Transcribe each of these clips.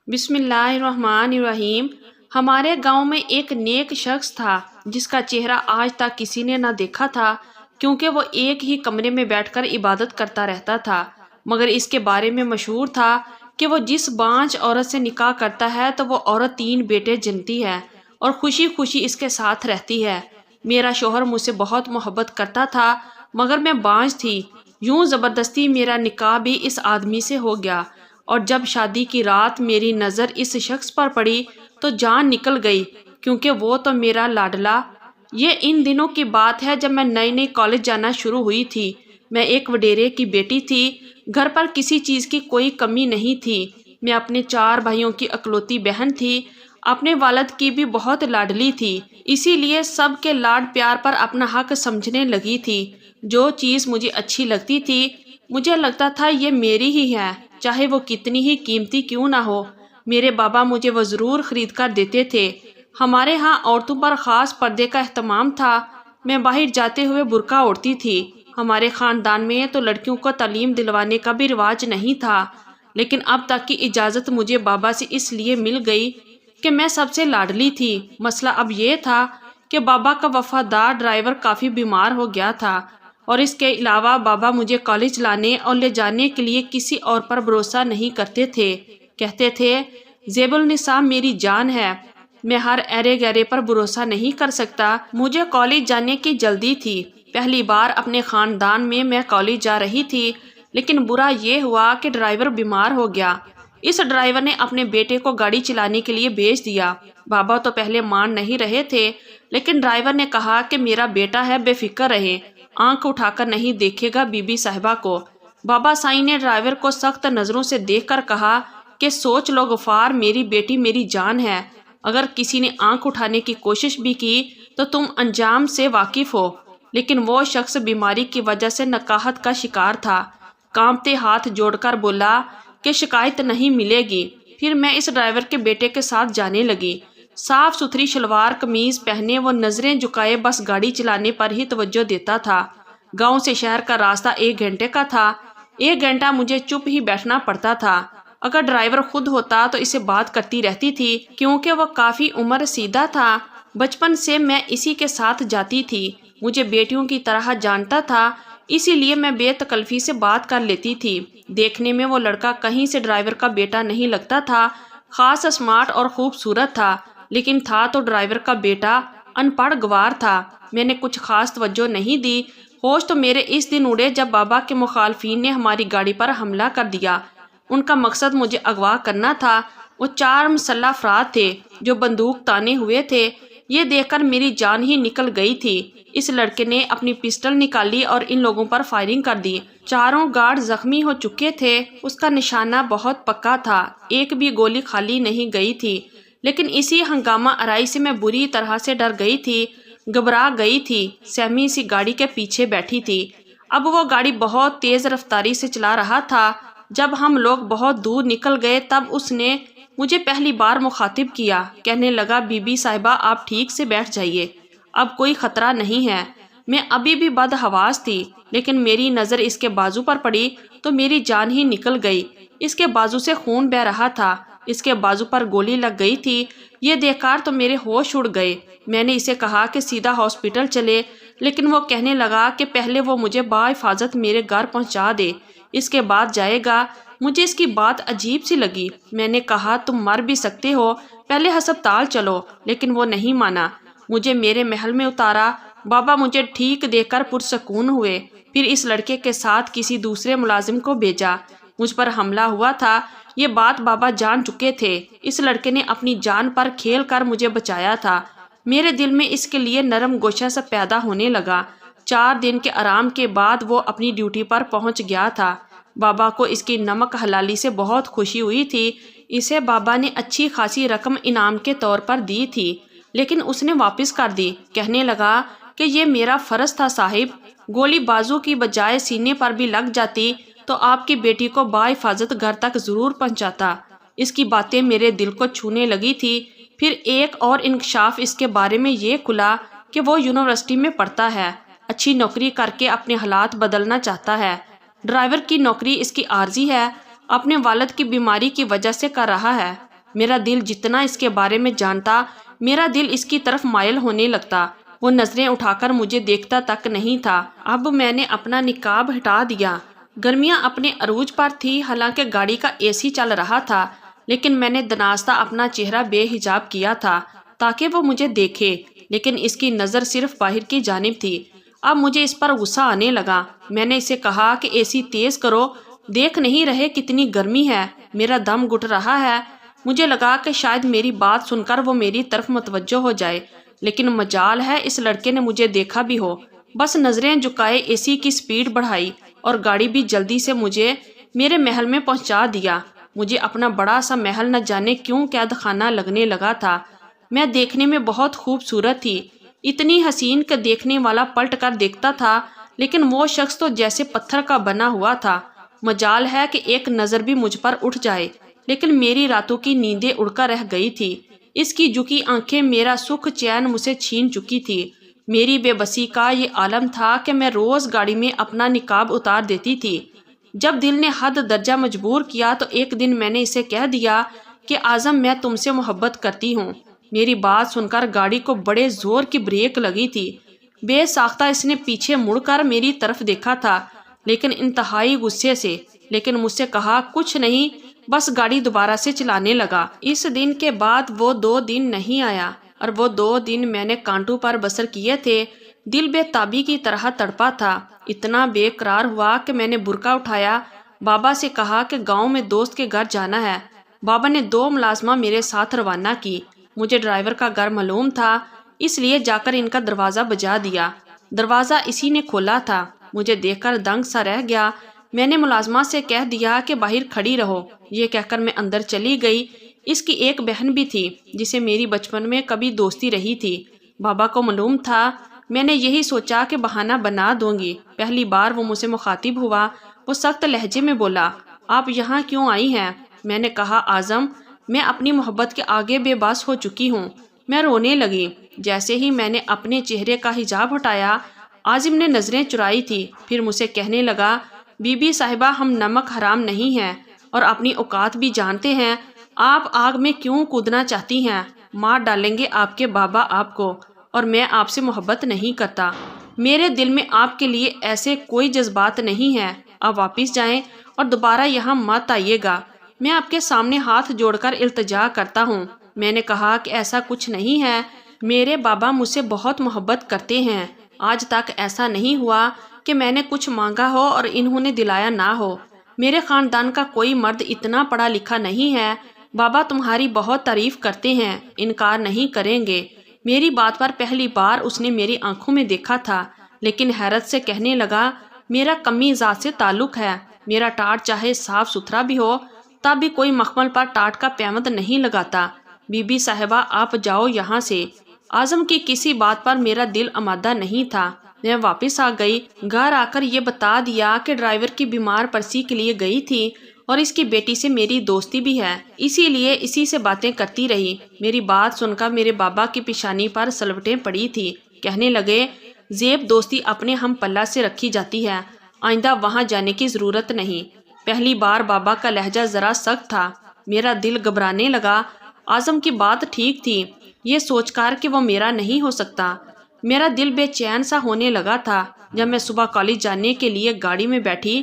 بسم اللہ الرحمن الرحیم۔ ہمارے گاؤں میں ایک نیک شخص تھا جس کا چہرہ آج تک کسی نے نہ دیکھا تھا، کیونکہ وہ ایک ہی کمرے میں بیٹھ کر عبادت کرتا رہتا تھا، مگر اس کے بارے میں مشہور تھا کہ وہ جس بانجھ عورت سے نکاح کرتا ہے تو وہ عورت 3 بیٹے جنتی ہے اور خوشی خوشی اس کے ساتھ رہتی ہے۔ میرا شوہر مجھ سے بہت محبت کرتا تھا، مگر میں بانجھ تھی، یوں زبردستی میرا نکاح بھی اس آدمی سے ہو گیا، اور جب شادی کی رات میری نظر اس شخص پر پڑی تو جان نکل گئی، کیونکہ وہ تو میرا لاڈلا۔ یہ ان دنوں کی بات ہے جب میں نئی کالج جانا شروع ہوئی تھی۔ میں ایک وڈیرے کی بیٹی تھی، گھر پر کسی چیز کی کوئی کمی نہیں تھی۔ میں اپنے 4 بھائیوں کی اکلوتی بہن تھی، اپنے والد کی بھی بہت لاڈلی تھی، اسی لیے سب کے لاڈ پیار پر اپنا حق سمجھنے لگی تھی۔ جو چیز مجھے اچھی لگتی تھی مجھے لگتا تھا یہ میری ہی ہے، چاہے وہ کتنی ہی قیمتی کیوں نہ ہو۔ میرے بابا مجھے وہ ضرور خرید کر دیتے تھے۔ ہمارے ہاں عورتوں پر خاص پردے کا اہتمام تھا۔ میں باہر جاتے ہوئے برقع اوڑھتی تھی۔ ہمارے خاندان میں تو لڑکیوں کو تعلیم دلوانے کا بھی رواج نہیں تھا، لیکن اب تک کی اجازت مجھے بابا سے اس لیے مل گئی کہ میں سب سے لاڈلی تھی۔ مسئلہ اب یہ تھا کہ بابا کا وفادار ڈرائیور کافی بیمار ہو گیا تھا، اور اس کے علاوہ بابا مجھے کالج لانے اور لے جانے کے لیے کسی اور پر بھروسہ نہیں کرتے تھے۔ کہتے تھے زیب النساء میری جان ہے، میں ہر ایرے گیرے پر بھروسہ نہیں کر سکتا۔ مجھے کالج جانے کی جلدی تھی۔ پہلی بار اپنے خاندان میں کالج جا رہی تھی، لیکن برا یہ ہوا کہ ڈرائیور بیمار ہو گیا۔ اس ڈرائیور نے اپنے بیٹے کو گاڑی چلانے کے لیے بھیج دیا۔ بابا تو پہلے مان نہیں رہے تھے، لیکن ڈرائیور نے کہا کہ میرا بیٹا ہے، بے فکر رہیں، آنکھ اٹھا کر نہیں دیکھے گا بی بی صاحبہ کو۔ بابا سائیں نے ڈرائیور کو سخت نظروں سے دیکھ کر کہا کہ سوچ لو غفار، میری بیٹی میری جان ہے، اگر کسی نے آنکھ اٹھانے کی کوشش بھی کی تو تم انجام سے واقف ہو۔ لیکن وہ شخص بیماری کی وجہ سے نقاہت کا شکار تھا۔ کانپتے ہاتھ جوڑ کر بولا کہ شکایت نہیں ملے گی۔ پھر میں اس ڈرائیور کے بیٹے کے ساتھ جانے لگی۔ صاف ستھری شلوار قمیض پہنے وہ نظریں جھکائے بس گاڑی چلانے پر ہی توجہ دیتا تھا۔ گاؤں سے شہر کا راستہ 1 گھنٹے کا تھا۔ 1 گھنٹہ مجھے چپ ہی بیٹھنا پڑتا تھا۔ اگر ڈرائیور خود ہوتا تو اسے بات کرتی رہتی تھی، کیونکہ وہ کافی عمر رسیدہ تھا۔ بچپن سے میں اسی کے ساتھ جاتی تھی، مجھے بیٹیوں کی طرح جانتا تھا، اسی لیے میں بے تکلفی سے بات کر لیتی تھی۔ دیکھنے میں وہ لڑکا کہیں سے ڈرائیور کا بیٹا نہیں لگتا تھا، خاص اسمارٹ اور خوبصورت تھا، لیکن تھا تو ڈرائیور کا بیٹا، ان پڑھ گوار تھا۔ میں نے کچھ خاص توجہ نہیں دی۔ ہوش تو میرے اس دن اڑے جب بابا کے مخالفین نے ہماری گاڑی پر حملہ کر دیا۔ ان کا مقصد مجھے اغوا کرنا تھا۔ وہ 4 مسلح افراد تھے جو بندوق تانے ہوئے تھے۔ یہ دیکھ کر میری جان ہی نکل گئی تھی۔ اس لڑکے نے اپنی پسٹل نکالی اور ان لوگوں پر فائرنگ کر دی۔ 4 گارڈ زخمی ہو چکے تھے۔ اس کا نشانہ بہت پکا تھا، ایک بھی گولی خالی نہیں گئی تھی، لیکن اسی ہنگامہ آرائی سے میں بری طرح سے ڈر گئی تھی، گھبرا گئی تھی۔ سیمی اسی گاڑی کے پیچھے بیٹھی تھی۔ اب وہ گاڑی بہت تیز رفتاری سے چلا رہا تھا۔ جب ہم لوگ بہت دور نکل گئے تب اس نے مجھے پہلی بار مخاطب کیا، کہنے لگا بی بی صاحبہ آپ ٹھیک سے بیٹھ جائیے، اب کوئی خطرہ نہیں ہے۔ میں ابھی بھی بدحواس تھی، لیکن میری نظر اس کے بازو پر پڑی تو میری جان ہی نکل گئی۔ اس کے بازو سے خون بہہ رہا تھا، اس کے بازو پر گولی لگ گئی تھی۔ یہ دیکھ کر تو میرے ہوش اڑ گئے۔ میں نے اسے کہا کہ سیدھا ہاسپٹل چلے، لیکن وہ کہنے لگا کہ پہلے وہ مجھے بحفاظت میرے گھر پہنچا دے، اس کے بعد جائے گا۔ مجھے اس کی بات عجیب سی لگی۔ میں نے کہا تم مر بھی سکتے ہو، پہلے ہسپتال چلو، لیکن وہ نہیں مانا۔ مجھے میرے محل میں اتارا۔ بابا مجھے ٹھیک دیکھ کر پرسکون ہوئے۔ پھر اس لڑکے کے ساتھ کسی دوسرے ملازم کو بھیجا۔ مجھ پر حملہ ہوا تھا، یہ بات بابا جان چکے تھے۔ اس لڑکے نے اپنی جان پر کھیل کر مجھے بچایا تھا۔ میرے دل میں اس کے لیے نرم گوشہ سا پیدا ہونے لگا۔ 4 دن کے آرام کے بعد وہ اپنی ڈیوٹی پر پہنچ گیا تھا۔ بابا کو اس کی نمک حلالی سے بہت خوشی ہوئی تھی۔ اسے بابا نے اچھی خاصی رقم انعام کے طور پر دی تھی، لیکن اس نے واپس کر دی۔ کہنے لگا کہ یہ میرا فرض تھا صاحب، گولی بازو کی بجائے سینے پر بھی لگ جاتی تو آپ کی بیٹی کو بحفاظت گھر تک ضرور پہنچاتا۔ اس کی باتیں میرے دل کو چھونے لگی تھی۔ پھر ایک اور انکشاف اس کے بارے میں یہ کھلا کہ وہ یونیورسٹی میں پڑھتا ہے، اچھی نوکری کر کے اپنے حالات بدلنا چاہتا ہے۔ ڈرائیور کی نوکری اس کی عارضی ہے، اپنے والد کی بیماری کی وجہ سے کر رہا ہے۔ میرا دل جتنا اس کے بارے میں جانتا میرا دل اس کی طرف مائل ہونے لگتا۔ وہ نظریں اٹھا کر مجھے دیکھتا تک نہیں تھا۔ اب میں نے اپنا نقاب ہٹا دیا۔ گرمیاں اپنے عروج پر تھی، حالانکہ گاڑی کا اے سی چل رہا تھا، لیکن میں نے دناستہ اپنا چہرہ بے حجاب کیا تھا تاکہ وہ مجھے دیکھے، لیکن اس کی نظر صرف باہر کی جانب تھی۔ اب مجھے اس پر غصہ آنے لگا۔ میں نے اسے کہا کہ اے سی تیز کرو، دیکھ نہیں رہے کتنی گرمی ہے، میرا دم گھٹ رہا ہے۔ مجھے لگا کہ شاید میری بات سن کر وہ میری طرف متوجہ ہو جائے، لیکن مجال ہے اس لڑکے نے مجھے دیکھا بھی ہو۔ بس نظریں جھکائے اے سی کی سپیڈ بڑھائی اور گاڑی بھی جلدی سے مجھے میرے محل میں پہنچا دیا۔ مجھے اپنا بڑا سا محل نہ جانے کیوں قید خانہ لگنے لگا تھا۔ میں دیکھنے میں بہت خوبصورت تھی، اتنی حسین کہ دیکھنے والا پلٹ کر دیکھتا تھا، لیکن وہ شخص تو جیسے پتھر کا بنا ہوا تھا۔ مجال ہے کہ ایک نظر بھی مجھ پر اٹھ جائے، لیکن میری راتوں کی نیندیں اڑ کر رہ گئی تھی۔ اس کی جھکی آنکھیں میرا سکھ چین مجھ سے چھین چکی تھی۔ میری بے بسی کا یہ عالم تھا کہ میں روز گاڑی میں اپنا نقاب اتار دیتی تھی۔ جب دل نے حد درجہ مجبور کیا تو ایک دن میں نے اسے کہہ دیا کہ اعظم، میں تم سے محبت کرتی ہوں۔ میری بات سن کر گاڑی کو بڑے زور کی بریک لگی تھی۔ بے ساختہ اس نے پیچھے مڑ کر میری طرف دیکھا تھا، لیکن انتہائی غصے سے، لیکن مجھ سے کہا کچھ نہیں، بس گاڑی دوبارہ سے چلانے لگا۔ اس دن کے بعد وہ 2 دن نہیں آیا، اور وہ 2 دن میں نے کانٹوں پر بسر کیے تھے۔ دل بے تابی کی طرح تڑپا تھا، اتنا بے قرار ہوا کہ میں نے برقع اٹھایا، بابا سے کہا کہ گاؤں میں دوست کے گھر جانا ہے۔ بابا نے 2 ملازمہ میرے ساتھ روانہ کی۔ مجھے ڈرائیور کا گھر معلوم تھا، اس لیے جا کر ان کا دروازہ بجا دیا۔ دروازہ اسی نے کھولا تھا۔ مجھے دیکھ کر دنگ سا رہ گیا۔ میں نے ملازمہ سے کہہ دیا کہ باہر کھڑی رہو۔ یہ کہہ کر میں اندر چلی گئی۔ اس کی ایک بہن بھی تھی جسے میری بچپن میں کبھی دوستی رہی تھی۔ بابا کو معلوم تھا۔ میں نے یہی سوچا کہ بہانہ بنا دوں گی۔ پہلی بار وہ مجھ سے مخاطب ہوا۔ وہ سخت لہجے میں بولا، آپ یہاں کیوں آئی ہیں؟ میں نے کہا، اعظم، میں اپنی محبت کے آگے بے بس ہو چکی ہوں۔ میں رونے لگی۔ جیسے ہی میں نے اپنے چہرے کا حجاب ہٹایا، اعظم نے نظریں چرائی تھی، پھر مجھ سے کہنے لگا، بی بی صاحبہ، ہم نمک حرام نہیں ہیں اور اپنی اوقات بھی جانتے ہیں۔ آپ آگ میں کیوں کودنا چاہتی ہیں؟ مار ڈالیں گے آپ کے بابا آپ کو، اور میں آپ سے محبت نہیں کرتا۔ میرے دل میں آپ کے لیے ایسے کوئی جذبات نہیں ہیں۔ آپ واپس جائیں اور دوبارہ یہاں مت آئیے گا۔ میں آپ کے سامنے ہاتھ جوڑ کر التجا کرتا ہوں۔ میں نے کہا کہ ایسا کچھ نہیں ہے، میرے بابا مجھ سے بہت محبت کرتے ہیں۔ آج تک ایسا نہیں ہوا کہ میں نے کچھ مانگا ہو اور انہوں نے دلایا نہ ہو۔ میرے خاندان کا کوئی مرد اتنا پڑھا لکھا نہیں ہے۔ بابا تمہاری بہت تعریف کرتے ہیں، انکار نہیں کریں گے۔ میری بات پر پہلی بار اس نے میری آنکھوں میں دیکھا تھا، لیکن حیرت سے کہنے لگا، میرا کمی ذات سے تعلق ہے۔ میرا ٹاٹ چاہے صاف ستھرا بھی ہو، تب بھی کوئی مخمل پر ٹاٹ کا پیوند نہیں لگاتا۔ بی بی صاحبہ، آپ جاؤ یہاں سے۔ اعظم کی کسی بات پر میرا دل آمادہ نہیں تھا۔ میں واپس آ گئی۔ گھر آ کر یہ بتا دیا کہ ڈرائیور کی بیمار پرسی کے لیے گئی تھی اور اس کی بیٹی سے میری دوستی بھی ہے، اسی لیے اسی سے باتیں کرتی رہی۔ میری بات سن کر میرے بابا کی پیشانی پر سلوٹیں پڑی تھی۔ کہنے لگے، زیب دوستی اپنے ہم پلہ سے رکھی جاتی ہے، آئندہ وہاں جانے کی ضرورت نہیں۔ پہلی بار بابا کا لہجہ ذرا سخت تھا۔ میرا دل گھبرانے لگا۔ اعظم کی بات ٹھیک تھی، یہ سوچ کر کہ وہ میرا نہیں ہو سکتا۔ میرا دل بے چین سا ہونے لگا تھا۔ جب میں صبح کالج جانے کے لیے گاڑی میں بیٹھی،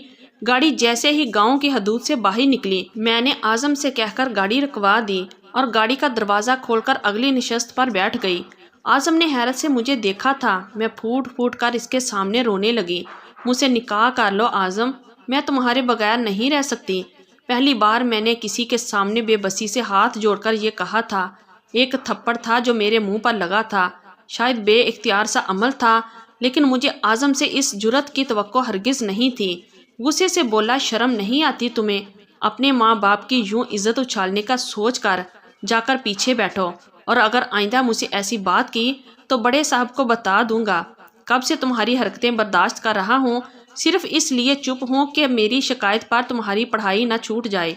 گاڑی جیسے ہی گاؤں کی حدود سے باہر نکلی، میں نے اعظم سے کہہ کر گاڑی رکوا دی اور گاڑی کا دروازہ کھول کر اگلی نشست پر بیٹھ گئی۔ اعظم نے حیرت سے مجھے دیکھا تھا۔ میں پھوٹ پھوٹ کر اس کے سامنے رونے لگی۔ مجھ سے نکاح کر لو اعظم، میں تمہارے بغیر نہیں رہ سکتی۔ پہلی بار میں نے کسی کے سامنے بے بسی سے ہاتھ جوڑ کر یہ کہا تھا۔ ایک تھپڑ تھا جو میرے منہ پر لگا تھا، شاید بے اختیار سا عمل تھا، لیکن مجھے اعظم سے اس جرأت کی توقع ہرگز نہیں تھی۔ غصے سے بولا، شرم نہیں آتی تمہیں؟ اپنے ماں باپ کی یوں عزت اچھالنے کا سوچ کر جا کر پیچھے بیٹھو، اور اگر آئندہ مجھ سے ایسی بات کی تو بڑے صاحب کو بتا دوں گا۔ کب سے تمہاری حرکتیں برداشت کر رہا ہوں، صرف اس لیے چپ ہوں کہ میری شکایت پر تمہاری پڑھائی نہ چھوٹ جائے،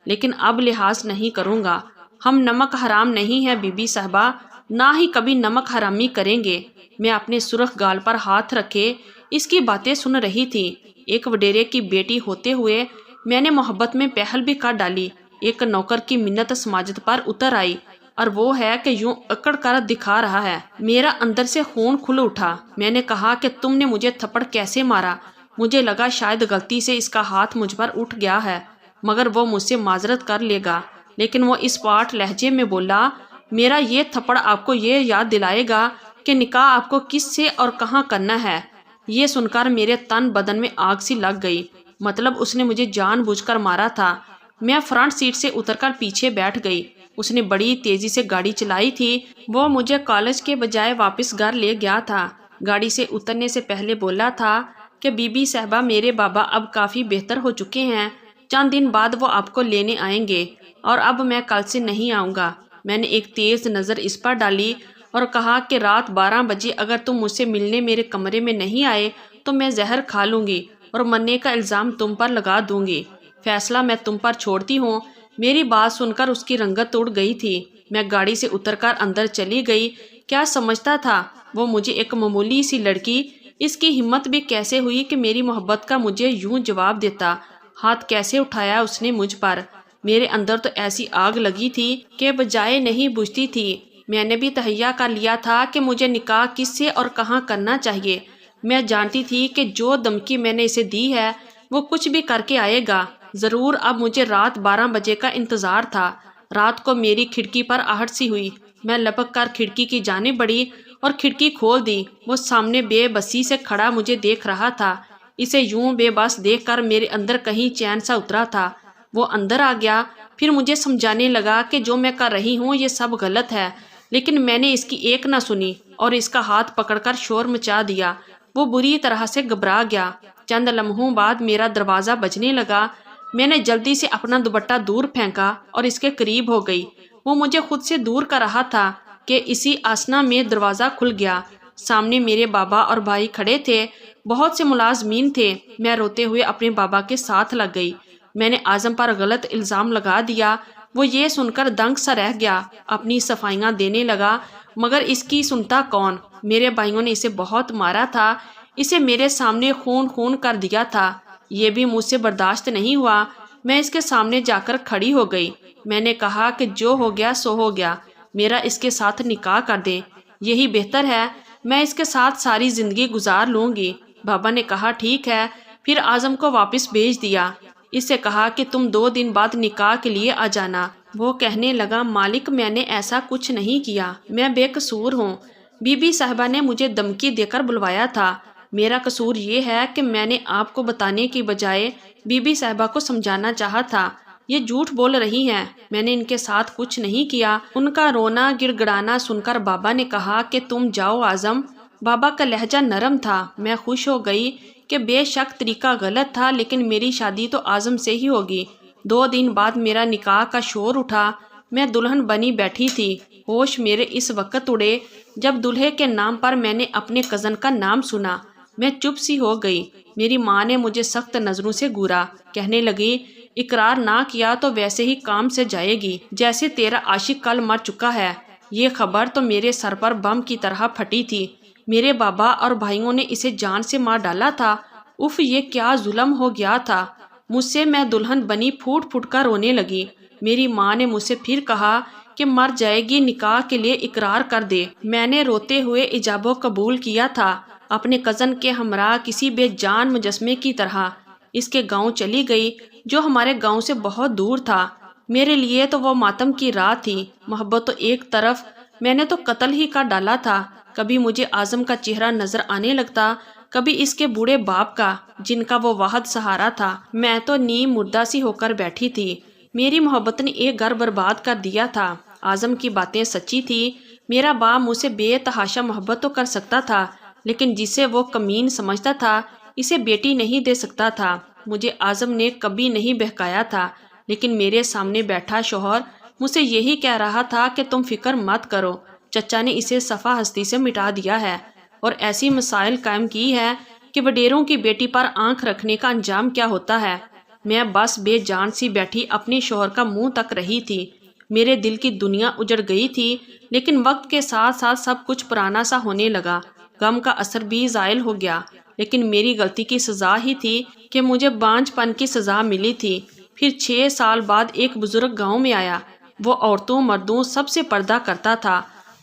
لیکن اب لحاظ نہیں کروں گا۔ ہم نمک حرام نہیں ہیں بی بی صاحبہ، نہ ہی کبھی نمک حرامی کریں گے۔ میں اپنے سرخ گال پر ہاتھ رکھے اس کی باتیں سن رہی تھی۔ ایک وڈیرے کی بیٹی ہوتے ہوئے میں نے محبت میں پہل بھی کر ڈالی، ایک نوکر کی منت سماجت پر اتر آئی اور وہ ہے کہ یوں اکڑ کر دکھا رہا ہے۔ میرا اندر سے خون کھل اٹھا۔ میں نے کہا کہ تم نے مجھے تھپڑ کیسے مارا؟ مجھے لگا شاید غلطی سے اس کا ہاتھ مجھ پر اٹھ گیا ہے، مگر وہ مجھ سے معذرت کر لے گا، لیکن وہ اس پاٹ لہجے میں بولا، میرا یہ تھپڑ آپ کو یہ یاد دلائے گا کہ نکاح آپ کو کس سے اور کہاں کرنا ہے۔ یہ سن کر میرے تن بدن میں آگ سی لگ گئی، مطلب اس نے مجھے جان بوجھ کر مارا تھا۔ میں فرنٹ سیٹ سے اتر کر پیچھے بیٹھ گئی۔ اس نے بڑی تیزی سے گاڑی چلائی تھی۔ وہ مجھے کالج کے بجائے واپس گھر لے گیا تھا۔ گاڑی سے اترنے سے پہلے بولا تھا کہ بی بی صاحبہ، میرے بابا اب کافی بہتر ہو چکے ہیں، چند دن بعد وہ آپ کو لینے آئیں گے اور اب میں کل سے نہیں آؤں گا۔ میں نے ایک تیز نظر اس پر ڈالی اور کہا کہ رات 12 بجے اگر تم مجھ سے ملنے میرے کمرے میں نہیں آئے تو میں زہر کھا لوں گی اور مرنے کا الزام تم پر لگا دوں گی۔ فیصلہ میں تم پر چھوڑتی ہوں۔ میری بات سن کر اس کی رنگت اڑ گئی تھی۔ میں گاڑی سے اتر کر اندر چلی گئی۔ کیا سمجھتا تھا وہ مجھے ایک معمولی سی لڑکی؟ اس کی ہمت بھی کیسے ہوئی کہ میری محبت کا مجھے یوں جواب دیتا؟ ہاتھ کیسے اٹھایا اس نے مجھ پر؟ میرے اندر تو ایسی آگ لگی تھی کہ بجائے نہیں بجھتی تھی۔ میں نے بھی تہیہ کر لیا تھا کہ مجھے نکاح کس سے اور کہاں کرنا چاہیے۔ میں جانتی تھی کہ جو دھمکی میں نے اسے دی ہے وہ کچھ بھی کر کے آئے گا ضرور۔ اب مجھے رات 12 بجے کا انتظار تھا۔ رات کو میری کھڑکی پر آہٹ سی ہوئی۔ میں لپک کر کھڑکی کی جانب بڑھی اور کھڑکی کھول دی۔ وہ سامنے بے بسی سے کھڑا مجھے دیکھ رہا تھا۔ اسے یوں بے بس دیکھ کر میرے اندر کہیں چین سا اترا تھا۔ وہ اندر آ گیا، پھر مجھے سمجھانے لگا کہ جو میں کر رہی ہوں یہ سب غلط ہے، لیکن میں نے اس کی ایک نہ سنی اور اس کا ہاتھ پکڑ کر شور مچا دیا۔ وہ بری طرح سے گھبرا گیا۔ چند لمحوں بعد میرا دروازہ بجنے لگا۔ میں نے جلدی سے اپنا دوپٹہ دور پھینکا اور اس کے قریب ہو گئی۔ وہ مجھے خود سے دور کر رہا تھا کہ اسی آسنا میں دروازہ کھل گیا۔ سامنے میرے بابا اور بھائی کھڑے تھے، بہت سے ملازمین تھے۔ میں روتے ہوئے اپنے بابا کے ساتھ لگ گئی۔ میں نے اعظم پر غلط الزام لگا دیا۔ وہ یہ سن کر دنگ سا رہ گیا، اپنی صفائیاں دینے لگا، مگر اس کی سنتا کون؟ میرے بھائیوں نے اسے بہت مارا تھا، اسے میرے سامنے خون خون کر دیا تھا۔ یہ بھی مجھ سے برداشت نہیں ہوا۔ میں اس کے سامنے جا کر کھڑی ہو گئی۔ میں نے کہا کہ جو ہو گیا سو ہو گیا، میرا اس کے ساتھ نکاح کر دیں، یہی بہتر ہے، میں اس کے ساتھ ساری زندگی گزار لوں گی۔ بابا نے کہا ٹھیک ہے، پھر اعظم کو واپس بھیج دیا۔ اس سے کہا کہ تم 2 دن بعد نکاح کے لیے آ جانا۔ وہ کہنے لگا، مالک میں نے ایسا کچھ نہیں کیا، میں بے قصور ہوں، بی بی صاحبہ نے مجھے دھمکی دے کر بلوایا تھا۔ میرا قصور یہ ہے کہ میں نے آپ کو بتانے کی بجائے بی بی صاحبہ کو سمجھانا چاہا تھا۔ یہ جھوٹ بول رہی ہیں، میں نے ان کے ساتھ کچھ نہیں کیا۔ ان کا رونا گڑ گڑانا سن کر بابا نے کہا کہ تم جاؤ اعظم۔ بابا کا لہجہ نرم تھا۔ میں خوش ہو گئی کہ بے شک طریقہ غلط تھا، لیکن میری شادی تو اعظم سے ہی ہوگی۔ 2 دن بعد میرا نکاح کا شور اٹھا۔ میں دلہن بنی بیٹھی تھی۔ ہوش میرے اس وقت اڑے جب دلہے کے نام پر میں نے اپنے کزن کا نام سنا۔ میں چپ سی ہو گئی۔ میری ماں نے مجھے سخت نظروں سے گھورا، کہنے لگی، اقرار نہ کیا تو ویسے ہی کام سے جائے گی جیسے تیرا عاشق کل مر چکا ہے۔ یہ خبر تو میرے سر پر بم کی طرح پھٹی تھی۔ میرے بابا اور بھائیوں نے اسے جان سے مار ڈالا تھا۔ اف، یہ کیا ظلم ہو گیا تھا مجھ سے۔ میں دلہن بنی پھوٹ پھوٹ کر رونے لگی۔ میری ماں نے مجھ سے پھر کہا کہ مر جائے گی، نکاح کے لیے اقرار کر دے۔ میں نے روتے ہوئے ایجاب و قبول کیا تھا، اپنے کزن کے ہمراہ کسی بے جان مجسمے کی طرح۔ اس کے گاؤں چلی گئی جو ہمارے گاؤں سے بہت دور تھا۔ میرے لیے تو وہ ماتم کی رات تھی۔ محبت تو ایک طرف، میں نے تو قتل ہی کر ڈالا تھا۔ کبھی مجھے اعظم کا چہرہ نظر آنے لگتا، کبھی اس کے بوڑھے باپ کا، جن کا وہ واحد سہارا تھا۔ میں تو نیم مردہ سی ہو کر بیٹھی تھی۔ میری محبت نے ایک گھر برباد کر دیا تھا۔ اعظم کی باتیں سچی تھی۔ میرا باپ مجھ سے بے تحاشا محبت تو کر سکتا تھا، لیکن جسے وہ کمین سمجھتا تھا اسے بیٹی نہیں دے سکتا تھا۔ مجھے اعظم نے کبھی نہیں بہکایا تھا، لیکن میرے سامنے بیٹھا شوہر مجھ سے یہی کہہ رہا تھا کہ تم فکر مت کرو، چچا نے اسے صفحہ ہستی سے مٹا دیا ہے اور ایسی مسائل قائم کی ہے کہ وڈیروں کی بیٹی پر آنکھ رکھنے کا انجام کیا ہوتا ہے۔ میں بس بے جان سی بیٹھی اپنے شوہر کا منہ تک رہی تھی۔ میرے دل کی دنیا اجڑ گئی تھی، لیکن وقت کے ساتھ ساتھ سب کچھ پرانا سا ہونے لگا۔ غم کا اثر بھی زائل ہو گیا، لیکن میری غلطی کی سزا ہی تھی کہ مجھے بانجھ پن کی سزا ملی تھی۔ پھر 6 سال بعد ایک بزرگ گاؤں میں آیا۔ وہ عورتوں مردوں سب سے پردہ کرتا تھا،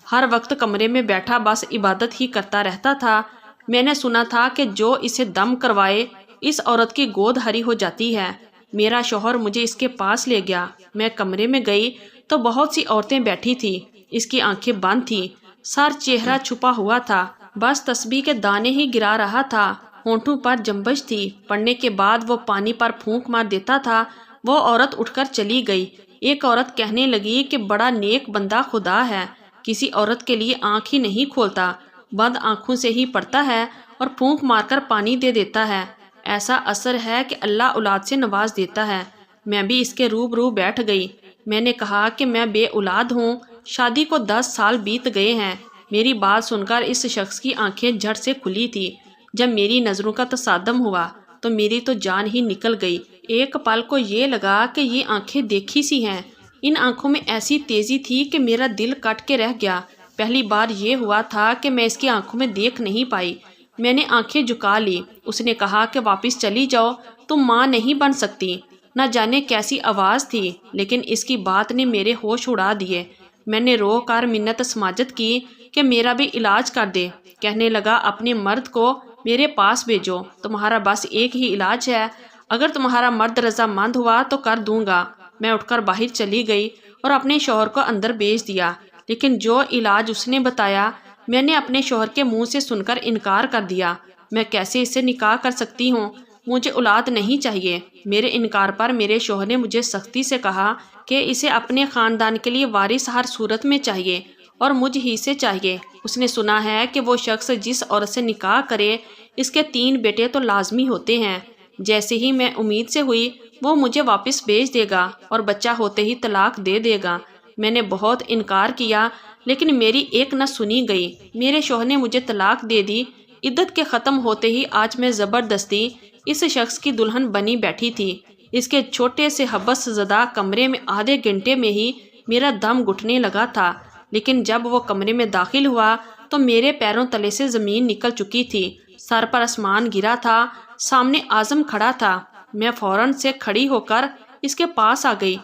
ہر وقت کمرے میں بیٹھا بس عبادت ہی کرتا رہتا تھا۔ میں نے سنا تھا کہ جو اسے دم کروائے اس عورت کی گود ہری ہو جاتی ہے۔ میرا شوہر مجھے اس کے پاس لے گیا۔ میں کمرے میں گئی تو بہت سی عورتیں بیٹھی تھی۔ اس کی آنکھیں بند تھیں، سر چہرہ چھپا ہوا تھا، بس تسبیح کے دانے ہی گرا رہا تھا۔ ہونٹوں پر جنبش تھی، پڑھنے کے بعد وہ پانی پر پھونک مار دیتا تھا۔ وہ عورت اٹھ کر چلی گئی۔ ایک عورت کہنے لگی کہ بڑا نیک بندہ خدا ہے، کسی عورت کے لیے آنکھ ہی نہیں کھولتا، بند آنکھوں سے ہی پڑھتا ہے اور پھونک مار کر پانی دے دیتا ہے۔ ایسا اثر ہے کہ اللہ اولاد سے نواز دیتا ہے۔ میں بھی اس کے روبرو بیٹھ گئی۔ میں نے کہا کہ میں بے اولاد ہوں، شادی کو 10 سال بیت گئے ہیں۔ میری بات سن کر اس شخص کی آنکھیں جھٹ سے کھلی تھی۔ جب میری نظروں کا تصادم ہوا تو میری تو جان ہی نکل گئی۔ ایک پل کو یہ لگا کہ یہ آنکھیں دیکھی سی ہیں۔ ان آنکھوں میں ایسی تیزی تھی کہ میرا دل کٹ کے رہ گیا۔ پہلی بار یہ ہوا تھا کہ میں اس کی آنکھوں میں دیکھ نہیں پائی۔ میں نے آنکھیں جھکا لی۔ اس نے کہا کہ واپس چلی جاؤ، تم ماں نہیں بن سکتی۔ نہ جانے کیسی آواز تھی، لیکن اس کی بات نے میرے ہوش اڑا دیے۔ میں نے رو کر منت سماجت کی کہ میرا بھی علاج کر دے۔ کہنے لگا اپنے مرد کو میرے پاس بھیجو، تمہارا بس ایک ہی علاج ہے، اگر تمہارا مرد رضامند ہوا تو کر دوں گا۔ میں اٹھ کر باہر چلی گئی اور اپنے شوہر کو اندر بھیج دیا، لیکن جو علاج اس نے بتایا میں نے اپنے شوہر کے منہ سے سن کر انکار کر دیا۔ میں کیسے اس سے نکاح کر سکتی ہوں؟ مجھے اولاد نہیں چاہیے۔ میرے انکار پر میرے شوہر نے مجھے سختی سے کہا کہ اسے اپنے خاندان کے لیے وارث ہر صورت میں چاہیے اور مجھ ہی سے چاہیے۔ اس نے سنا ہے کہ وہ شخص جس عورت سے نکاح کرے اس کے 3 بیٹے تو لازمی ہوتے ہیں۔ جیسے ہی میں امید سے ہوئی وہ مجھے واپس بھیج دے گا اور بچہ ہوتے ہی طلاق دے دے گا۔ میں نے بہت انکار کیا لیکن میری ایک نہ سنی گئی۔ میرے شوہر نے مجھے طلاق دے دی۔ عدت کے ختم ہوتے ہی آج میں زبردستی اس شخص کی دلہن بنی بیٹھی تھی۔ اس کے چھوٹے سے حبس زدہ کمرے میں آدھے گھنٹے میں ہی میرا دم گھٹنے لگا تھا، لیکن جب وہ کمرے میں داخل ہوا تو میرے پیروں تلے سے زمین نکل چکی تھی، سر پر آسمان گرا تھا، سامنے اعظم کھڑا تھا۔ میں فوراً سے کھڑی ہو کر اس کے پاس آ گئی۔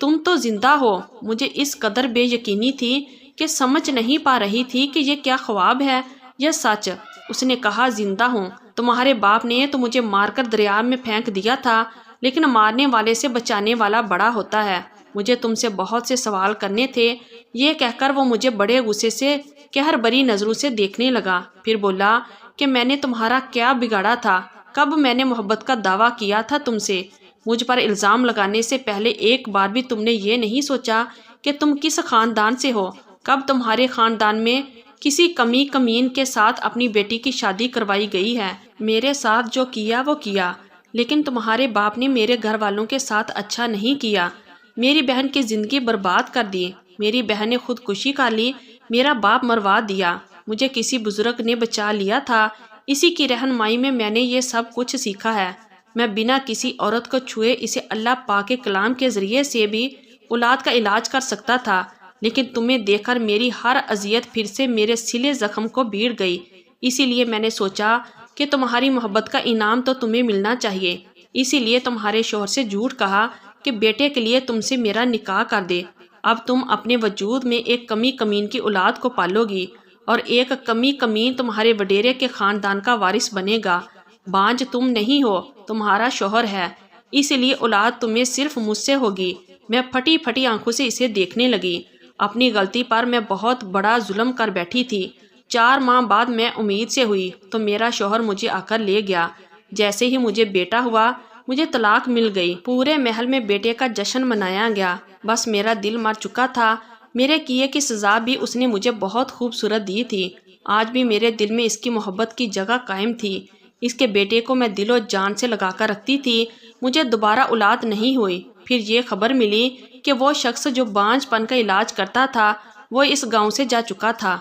تم تو زندہ ہو؟ مجھے اس قدر بے یقینی تھی کہ سمجھ نہیں پا رہی تھی کہ یہ کیا خواب ہے یا سچ۔ اس نے کہا زندہ ہوں، تمہارے باپ نے تو مجھے مار کر دریا میں پھینک دیا تھا، لیکن مارنے والے سے بچانے والا بڑا ہوتا ہے۔ مجھے تم سے بہت سے سوال کرنے تھے۔ یہ کہہ کر وہ مجھے بڑے غصے سے قہر بری نظروں سے دیکھنے لگا، پھر بولا کہ میں نے تمہارا کیا بگاڑا تھا؟ کب میں نے محبت کا دعویٰ کیا تھا تم سے؟ مجھ پر الزام لگانے سے پہلے ایک بار بھی تم نے یہ نہیں سوچا کہ تم کس خاندان سے ہو؟ کب تمہارے خاندان میں کسی کمی کمین کے ساتھ اپنی بیٹی کی شادی کروائی گئی ہے؟ میرے ساتھ جو کیا وہ کیا، لیکن تمہارے باپ نے میرے گھر والوں کے ساتھ اچھا نہیں کیا، میری بہن کی زندگی برباد کر دی۔ میری بہن نے خودکشی کر لی، میرا باپ مروا دیا، مجھے کسی بزرگ نے بچا لیا تھا، اسی کی رہنمائی میں میں نے یہ سب کچھ سیکھا ہے۔ میں بنا کسی عورت کو چھوئے اسے اللہ پاک کے کلام کے ذریعے سے بھی اولاد کا علاج کر سکتا تھا، لیکن تمہیں دیکھ کر میری ہر اذیت پھر سے میرے سلے زخم کو بھیڑ گئی۔ اسی لیے میں نے سوچا کہ تمہاری محبت کا انعام تو تمہیں ملنا چاہیے، اسی لیے تمہارے شوہر سے جھوٹ کہا کہ بیٹے کے لیے تم سے میرا نکاح کر دے۔ اب تم اپنے وجود میں ایک کمی کمین کی اولاد کو پالو گی اور ایک کمی کمین تمہارے وڈیرے کے خاندان کا وارث بنے گا۔ بانج تم نہیں ہو، تمہارا شوہر ہے، اسی لیے اولاد تمہیں صرف مجھ سے ہوگی۔ میں پھٹی پھٹی آنکھوں سے اسے دیکھنے لگی۔ اپنی غلطی پر میں بہت بڑا ظلم کر بیٹھی تھی۔ 4 ماہ بعد میں امید سے ہوئی تو میرا شوہر مجھے آ کر لے گیا۔ جیسے ہی مجھے بیٹا ہوا مجھے طلاق مل گئی۔ پورے محل میں بیٹے کا جشن منایا گیا۔ بس میرا دل مر چکا تھا۔ میرے کیے کی سزا بھی اس نے مجھے بہت خوبصورت دی تھی۔ آج بھی میرے دل میں اس کی محبت کی جگہ قائم تھی۔ اس کے بیٹے کو میں دل و جان سے لگا کر رکھتی تھی۔ مجھے دوبارہ اولاد نہیں ہوئی۔ پھر یہ خبر ملی کہ وہ شخص جو بانجھ پن کا علاج کرتا تھا وہ اس گاؤں سے جا چکا تھا۔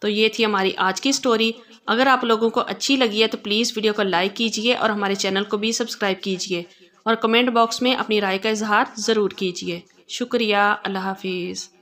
تو یہ تھی ہماری آج کی سٹوری۔ اگر آپ لوگوں کو اچھی لگی ہے تو پلیز ویڈیو کو لائک کیجئے اور ہمارے چینل کو بھی سبسکرائب کیجئے اور کمنٹ باکس میں اپنی رائے کا اظہار ضرور کیجئے۔ شکریہ۔ اللہ حافظ۔